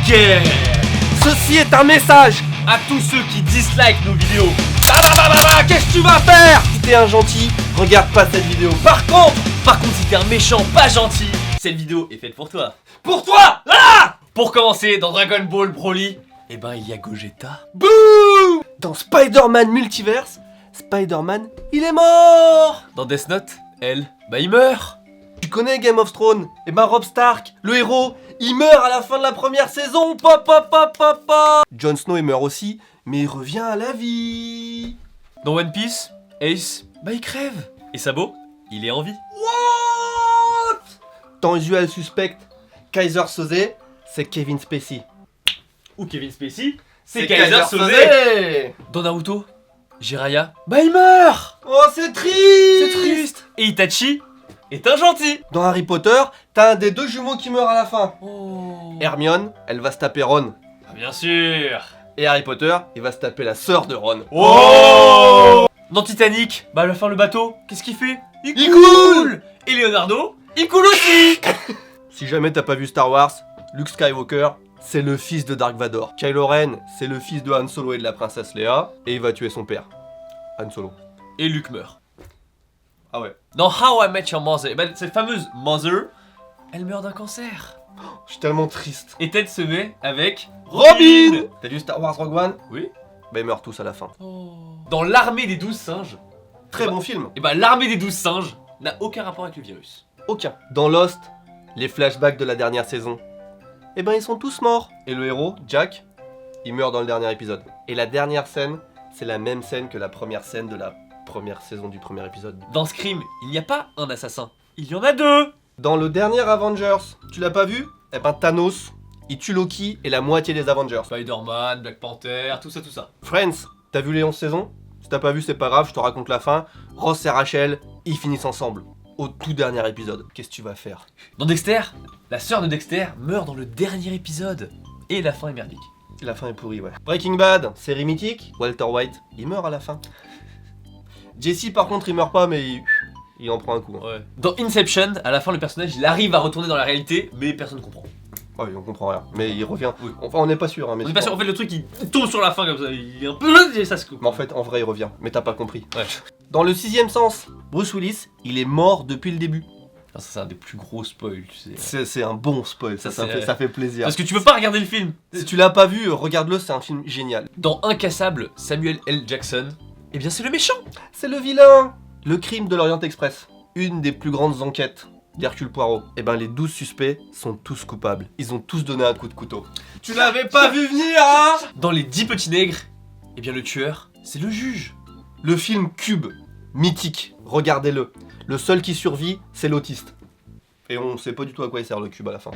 guerre. Ceci est un message À tous ceux qui dislikent nos vidéos. Qu'est-ce que tu vas faire? Si t'es un gentil, regarde pas cette vidéo. Par contre, si t'es un méchant pas gentil, cette vidéo est faite pour toi. Pour toi! Pour commencer, dans Dragon Ball Broly, eh ben il y a Gogeta. Boum! Dans Spider-Man Multiverse, Spider-Man, il est mort! Dans Death Note, elle, bah il meurt. Tu connais Game of Thrones? Eh ben Robb Stark, le héros, il meurt à la fin de la première saison. Jon Snow il meurt aussi, mais il revient à la vie. Dans One Piece, Ace, bah il crève. Et Sabo, il est en vie. What? Dans Usual Suspect, Kaiser Soze, c'est Kevin Spacey. Ou Kevin Spacey, c'est Kaiser Kaiser Soze. Soze. Dans Naruto, Jiraiya, bah il meurt. Oh c'est triste. C'est triste. Et Itachi est un gentil. Dans Harry Potter, t'as un des deux jumeaux qui meurt à la fin. Oh. Hermione, elle va se taper Ron. Ah, bien sûr. Et Harry Potter, il va se taper la sœur de Ron. Oh. Dans Titanic, bah à la fin le bateau, qu'est-ce qu'il fait? Il coule. Et Leonardo, il coule aussi. Si jamais t'as pas vu Star Wars, Luke Skywalker, c'est le fils de Dark Vador. Kylo Ren, c'est le fils de Han Solo et de la princesse Leia, et il va tuer son père, Han Solo. Et Luke meurt. Ah ouais. Dans How I Met Your Mother, eh ben, cette fameuse Mother, elle meurt d'un cancer. Je suis tellement triste. Et Ted se met avec Robin. T'as vu Star Wars Rogue One? Oui. Bah ils meurent tous à la fin. Dans l'armée des 12 singes, Très bon film. eh ben, l'armée des 12 singes n'a aucun rapport avec le virus. Aucun. Dans Lost, les flashbacks de la dernière saison, eh ben ils sont tous morts. Et le héros, Jack, il meurt dans le dernier épisode. Et la dernière scène, c'est la même scène que la première scène de la première saison du premier épisode. Dans Scream, il n'y a pas un assassin, il y en a deux. Dans le dernier Avengers, tu l'as pas vu? Eh ben Thanos, il tue Loki et la moitié des Avengers. Spider-Man, Black Panther, tout ça. Friends, t'as vu les 11 saisons? Si t'as pas vu, c'est pas grave, je te raconte la fin. Ross et Rachel, ils finissent ensemble. Au tout dernier épisode. Qu'est-ce que tu vas faire? Dans Dexter, la sœur de Dexter meurt dans le dernier épisode. Et la fin est merdique. La fin est pourrie, ouais. Breaking Bad, série mythique, Walter White, il meurt à la fin. Jesse, par contre, il meurt pas, mais il en prend un coup. Hein. Ouais. Dans Inception, à la fin, le personnage il arrive à retourner dans la réalité, mais personne ne comprend. Ah oui, on comprend rien. Mais il revient. Oui. Enfin, on n'est pas sûr. Hein, mais On est pas sûr, en fait, le truc il tombe sur la fin comme ça, il est un peu. Et ça se coupe. Mais en fait, en vrai, il revient. Mais t'as pas compris. Ouais. Dans le sixième sens, Bruce Willis, il est mort depuis le début. Ça, c'est un des plus gros spoils, tu sais. C'est un bon spoil, ça c'est- fait plaisir. Parce que tu peux pas regarder le film. Si tu l'as pas vu, regarde-le, c'est un film génial. Dans Incassable, Samuel L. Jackson, eh bien c'est le méchant. C'est le vilain. Le crime de l'Orient Express. Une des plus grandes enquêtes d'Hercule Poirot. Et ben les 12 suspects sont tous coupables. Ils ont tous donné un coup de couteau. Tu l'avais pas vu venir, hein? Dans Les 10 petits nègres, eh bien le tueur, c'est le juge. Le film Cube, mythique, regardez-le. Le seul qui survit, c'est l'autiste. Et on sait pas du tout à quoi il sert le cube à la fin.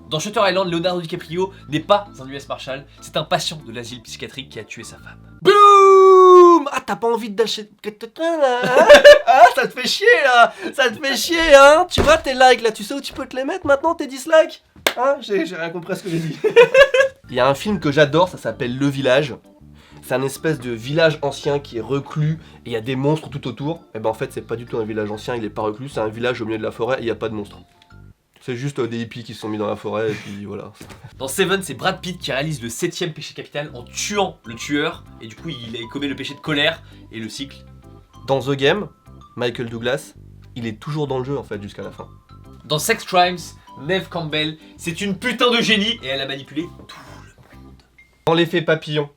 Dans Shutter Island, Leonardo DiCaprio n'est pas un US Marshal, c'est un patient de l'asile psychiatrique qui a tué sa femme. Boum! Ah, t'as pas envie d'acheter... Ah, ça te fait chier, là! Ça te fait chier, hein? Tu vois tes likes, là, tu sais où tu peux te les mettre maintenant, tes dislikes? Hein? J'ai rien compris à ce que j'ai dit. Il y a un film que j'adore, ça s'appelle Le Village. C'est un espèce de village ancien qui est reclus, et il y a des monstres tout autour. Et ben en fait, c'est pas du tout un village ancien, il est pas reclus, c'est un village au milieu de la forêt, et il y a pas de monstres. C'est juste des hippies qui se sont mis dans la forêt, et puis voilà. Dans Seven, c'est Brad Pitt qui réalise le 7ème péché capital en tuant le tueur, et du coup il commet le péché de colère, et le cycle. Dans The Game, Michael Douglas, il est toujours dans le jeu en fait jusqu'à la fin. Dans Sex Crimes, Neve Campbell, c'est une putain de génie, et elle a manipulé tout le monde. Dans l'effet papillon.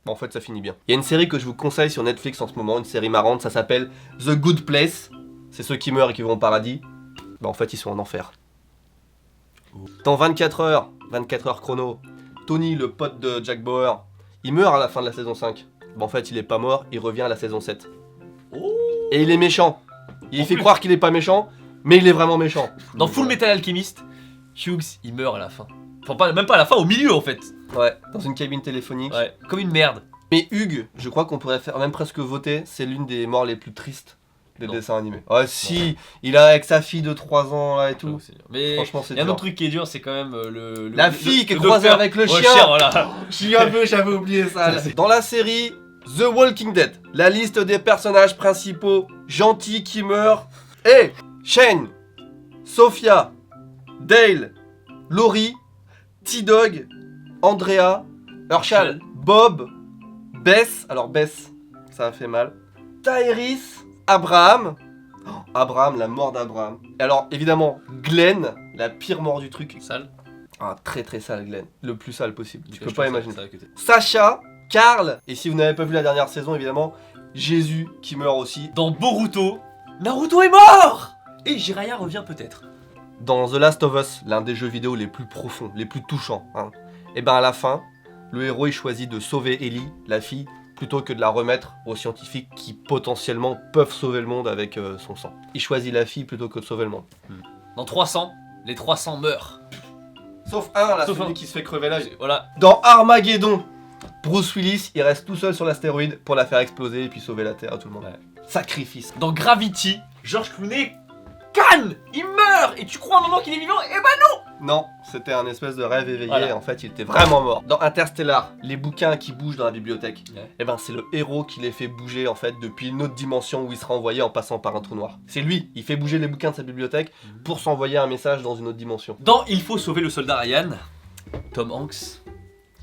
Bon, en fait, ça finit bien. Il y a une série que je vous conseille sur Netflix en ce moment, une série marrante, ça s'appelle The Good Place. C'est ceux qui meurent et qui vont au paradis. Bah en fait, ils sont en enfer. Dans 24 heures chrono, Tony, le pote de Jack Bauer, il meurt à la fin de la saison 5. Bah en fait, il est pas mort, il revient à la saison 7. Et il est méchant. Il fait croire qu'il est pas méchant, mais il est vraiment méchant. Dans Full Metal Alchemist, Hughes il meurt à la fin. Enfin, même pas à la fin, au milieu en fait. Ouais, dans une cabine téléphonique. Ouais, comme une merde. Mais Hugues, je crois qu'on pourrait faire même presque voter, c'est l'une des morts les plus tristes des Non. dessins animés. Ouais, si, il a avec sa fille de 3 ans là et tout. Mais Franchement, c'est il y a un dur. autre truc qui est dur, c'est quand même La fille qui est le croisée docteur. avec le Ouais, chien. voilà. J'avais oublié ça. Dans la série The Walking Dead, la liste des personnages principaux gentils qui meurent est Shane, Sophia, Dale, Laurie, T-Dog, Andrea, Herschel, Bob, Bess, alors Bess, ça a fait mal, Tyrese, Abraham, Abraham, la mort d'Abraham. Et alors, évidemment, Glenn, la pire mort du truc. Sale. Ah, très très sale, Glenn. Le plus sale possible. Tu Ok, peux je pas trouve ça- imaginer. ça va que t'es- Sacha, Karl, et si vous n'avez pas vu la dernière saison, évidemment, Jésus qui meurt aussi. Dans Boruto, Naruto est mort. Et Jiraiya revient peut-être. Dans The Last of Us, l'un des jeux vidéo les plus profonds, les plus touchants, hein. Et ben à la fin, le héros il choisit de sauver Ellie, la fille, plutôt que de la remettre aux scientifiques qui potentiellement peuvent sauver le monde avec son sang. Il choisit la fille plutôt que de sauver le monde. Dans 300, les 300 meurent. Sauf un, là, Sauf celui un. qui se fait crever là. Voilà. Dans Armageddon, Bruce Willis, il reste tout seul sur l'astéroïde pour la faire exploser et puis sauver la Terre à tout le monde. Ouais. Sacrifice. Dans Gravity, George Clooney canne, il meurt. Et tu crois un moment qu'il est vivant? Eh ben Non, c'était un espèce de rêve éveillé, Voilà. en fait il était vraiment mort. Dans Interstellar, les bouquins qui bougent dans la bibliothèque, Ouais. et ben c'est le héros qui les fait bouger en fait depuis une autre dimension où il sera envoyé en passant par un trou noir. C'est lui, il fait bouger les bouquins de sa bibliothèque pour s'envoyer un message dans une autre dimension. Dans Il faut sauver le soldat Ryan, Tom Hanks,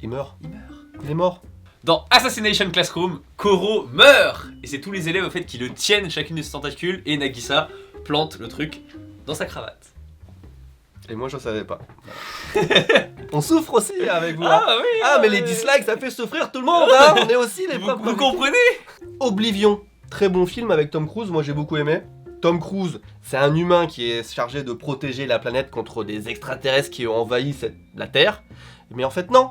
Il meurt. il meurt. Il est mort. Dans Assassination Classroom, Koro meurt. Et c'est tous les élèves au fait qui le tiennent chacune de ses tentacules et Nagisa plante le truc dans sa cravate. Et moi je savais pas. On souffre aussi avec vous. Hein. Oui. Ah mais les dislikes ça fait souffrir tout le monde hein. On est aussi les Vous, propres vous victimes. comprenez? Oblivion, très bon film avec Tom Cruise, moi j'ai beaucoup aimé. Tom Cruise, c'est un humain qui est chargé de protéger la planète contre des extraterrestres qui ont envahi la Terre. Mais en fait non,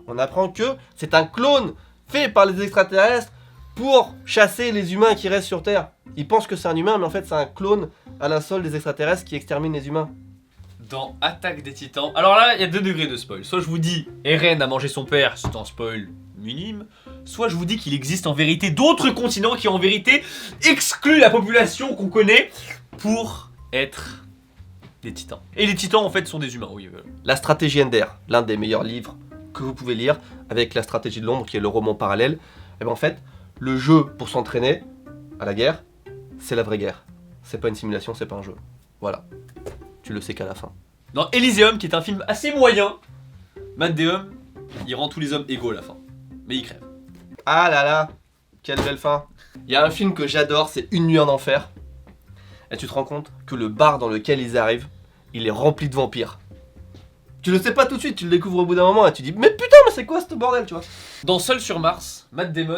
on apprend que c'est un clone fait par les extraterrestres pour chasser les humains qui restent sur Terre. Ils pensent que c'est un humain, mais en fait c'est un clone à la solde des extraterrestres qui extermine les humains. Dans Attaque des Titans, alors là il y a 2 degrés de spoil. Soit je vous dis Eren a mangé son père, c'est un spoil minime. Soit je vous dis qu'il existe en vérité d'autres continents qui en vérité excluent la population qu'on connaît pour être des titans. Et les titans en fait sont des humains, oui. La stratégie Ender, l'un des meilleurs livres que vous pouvez lire, avec la stratégie de l'ombre qui est le roman parallèle, et bien en fait, le jeu pour s'entraîner à la guerre, c'est la vraie guerre. C'est pas une simulation, c'est pas un jeu. Voilà. Tu le sais qu'à la fin. Dans Elysium, qui est un film assez moyen, Matt Damon, il rend tous les hommes égaux à la fin. Mais il crève. Ah là là, quelle belle fin. Il y a un film que j'adore, c'est Une nuit en enfer. Et tu te rends compte que le bar dans lequel ils arrivent, il est rempli de vampires. Tu le sais pas tout de suite, tu le découvres au bout d'un moment et tu dis mais putain mais c'est quoi ce bordel tu vois. Dans Seul sur Mars, Matt Damon,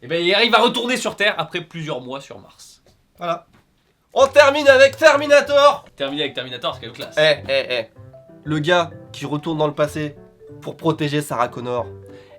eh ben, il arrive à retourner sur Terre après plusieurs mois sur Mars. Voilà. On termine avec Terminator. Terminé avec Terminator, c'est quand même classe. Le gars qui retourne dans le passé pour protéger Sarah Connor,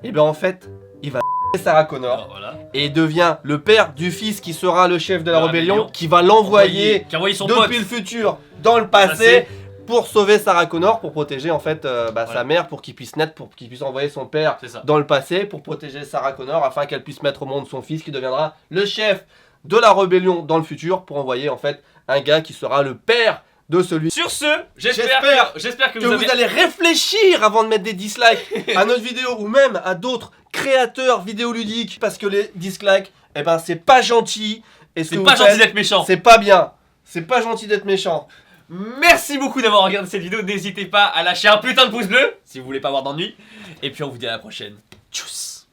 et bien en fait, il va Sarah Connor Alors, voilà. et devient le père du fils qui sera le chef de la La rébellion, rébellion. qui va l'envoyer Qui a envoyé son pote. depuis le futur dans le passé pour sauver Sarah Connor, pour protéger en fait sa mère, pour qu'il puisse naître, pour qu'il puisse envoyer son père C'est ça. dans le passé, pour protéger Sarah Connor afin qu'elle puisse mettre au monde son fils qui deviendra le chef de la rébellion dans le futur, pour envoyer en fait un gars qui sera le père de celui. Sur ce, J'espère j'espère que Que vous vous avez... allez réfléchir avant de mettre des dislikes à notre vidéo ou même à d'autres créateurs vidéoludiques, parce que les dislikes, eh ben c'est pas gentil et ce que C'est vous pas gentil faites, d'être méchant. c'est pas bien. C'est pas gentil d'être méchant. Merci beaucoup d'avoir regardé cette vidéo. N'hésitez pas à lâcher un putain de pouce bleu si vous voulez pas avoir d'ennui. Et puis on vous dit à la prochaine. Tchuss.